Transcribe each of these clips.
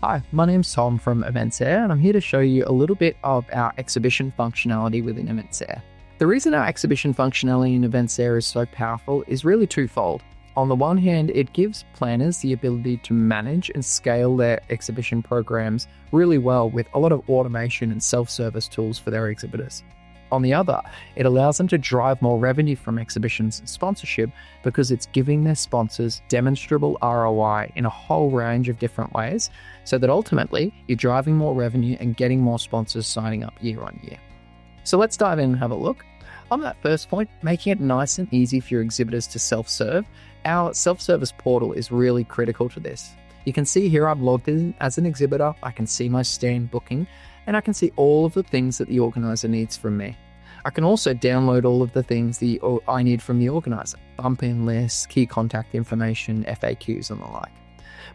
Hi, my name's Tom from EventsAir, and I'm here to show you a little bit of our exhibition functionality within EventsAir. The reason our exhibition functionality in EventsAir is so powerful is really twofold. On the one hand, it gives planners the ability to manage and scale their exhibition programs really well with a lot of automation and self-service tools for their exhibitors. On the other, it allows them to drive more revenue from exhibitions and sponsorship because it's giving their sponsors demonstrable ROI in a whole range of different ways, so that ultimately you're driving more revenue and getting more sponsors signing up year on year. So let's dive in and have a look. On that first point, making it nice and easy for your exhibitors to self-serve, our self-service portal is really critical to this. You can see here I'm logged in as an exhibitor, I can see my stand booking, and I can see all of the things that the organizer needs from me. I can also download all of the things I need from the organizer, bump-in lists, key contact information, FAQs and the like.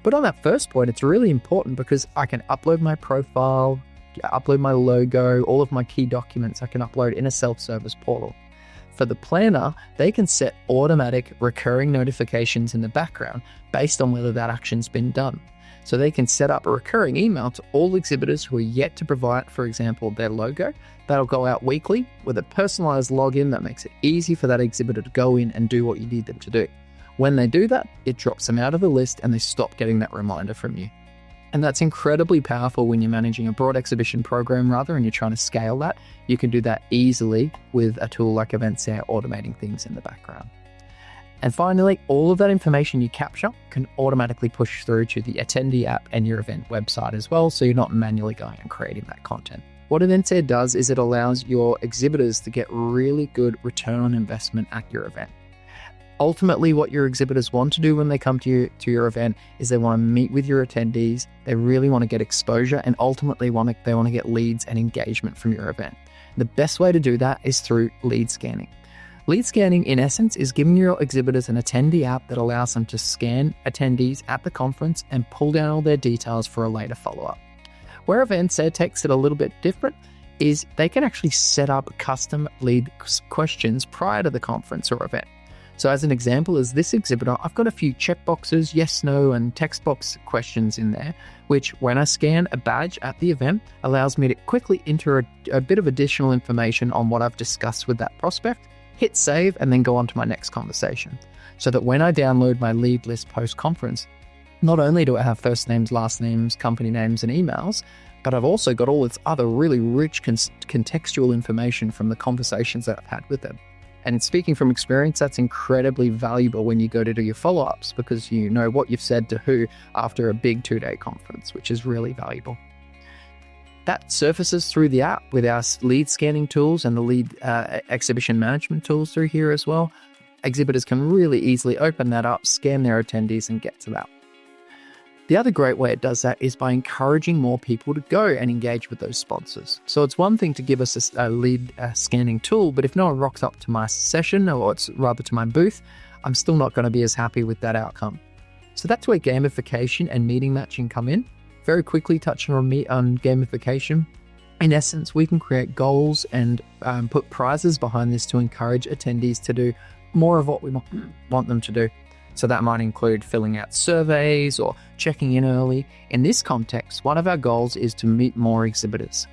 But on that first point, it's really important because I can upload my profile, upload my logo, all of my key documents I can upload in a self-service portal. For the planner, they can set automatic recurring notifications in the background based on whether that action's been done. So they can set up a recurring email to all exhibitors who are yet to provide, for example, their logo. That'll go out weekly with a personalized login that makes it easy for that exhibitor to go in and do what you need them to do. When they do that, it drops them out of the list and they stop getting that reminder from you. And that's incredibly powerful when you're managing a broad exhibition program and you're trying to scale that. You can do that easily with a tool like EventsAir automating things in the background. And finally, all of that information you capture can automatically push through to the attendee app and your event website as well, so you're not manually going and creating that content. What EventsAir does is it allows your exhibitors to get really good return on investment at your event. Ultimately, what your exhibitors want to do when they come to your event is they want to meet with your attendees, they really want to get exposure, and ultimately they want to get leads and engagement from your event. The best way to do that is through lead scanning. Lead scanning, in essence, is giving your exhibitors an attendee app that allows them to scan attendees at the conference and pull down all their details for a later follow-up. Where EventsAir takes it a little bit different is they can actually set up custom lead questions prior to the conference or event. So as an example, as this exhibitor, I've got a few checkboxes, yes, no, and text box questions in there, which when I scan a badge at the event, allows me to quickly enter a bit of additional information on what I've discussed with that prospect, hit save, and then go on to my next conversation. So that when I download my lead list post-conference, not only do I have first names, last names, company names, and emails, but I've also got all this other really rich contextual information from the conversations that I've had with them. And speaking from experience, that's incredibly valuable when you go to do your follow-ups because you know what you've said to who after a big 2-day conference, which is really valuable. That surfaces through the app with our lead scanning tools and the lead exhibition management tools through here as well. Exhibitors can really easily open that up, scan their attendees, and get to that. The other great way it does that is by encouraging more people to go and engage with those sponsors. So it's one thing to give us a lead scanning tool, but if no one rocks up to my session, or it's rather to my booth, I'm still not going to be as happy with that outcome. So that's where gamification and meeting matching come in. Very quickly touching on gamification. In essence, we can create goals and put prizes behind this to encourage attendees to do more of what we want them to do. So that might include filling out surveys or checking in early. In this context, one of our goals is to meet more exhibitors.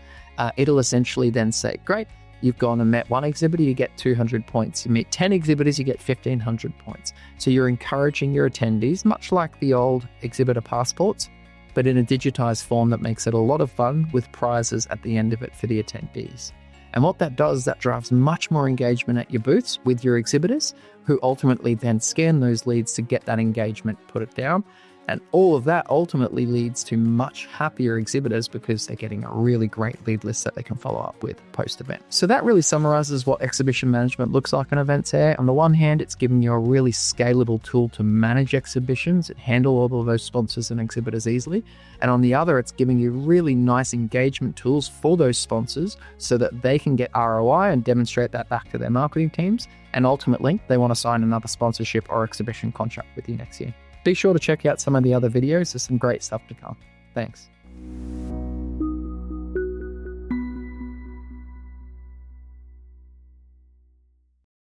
It'll essentially then say, great, you've gone and met one exhibitor, you get 200 points. You meet 10 exhibitors, you get 1,500 points. So you're encouraging your attendees, much like the old exhibitor passports, but in a digitized form that makes it a lot of fun with prizes at the end of it for the attendees. And what that does, that drives much more engagement at your booths with your exhibitors, who ultimately then scan those leads to get that engagement, put it down. And all of that ultimately leads to much happier exhibitors because they're getting a really great lead list that they can follow up with post-event. So that really summarizes what exhibition management looks like on EventsAir. On the one hand, it's giving you a really scalable tool to manage exhibitions and handle all of those sponsors and exhibitors easily. And on the other, it's giving you really nice engagement tools for those sponsors so that they can get ROI and demonstrate that back to their marketing teams. And ultimately, they want to sign another sponsorship or exhibition contract with you next year. Be sure to check out some of the other videos. There's some great stuff to come. Thanks.